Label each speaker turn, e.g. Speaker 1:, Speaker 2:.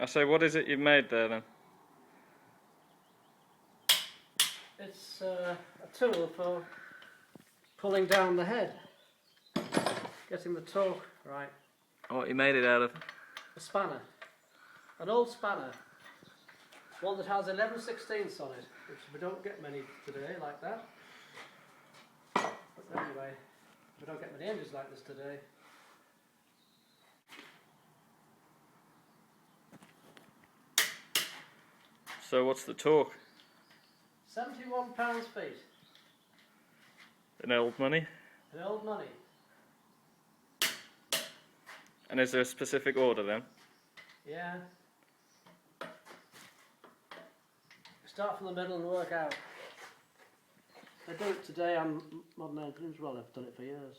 Speaker 1: I say, what is it you've made there then?
Speaker 2: It's a tool for pulling down the head, getting the torque right.
Speaker 1: What you made it out of?
Speaker 2: A spanner, an old spanner, one that has 11/16ths on it, which we don't get many today like that. But anyway, we don't get many engines like this today.
Speaker 1: So what's the torque?
Speaker 2: 71 pounds-feet.
Speaker 1: In old money?
Speaker 2: In old money.
Speaker 1: And is there a specific order then?
Speaker 2: Yeah. Start from the middle and work out. They do it today on modern engines. Well, they've done it for years.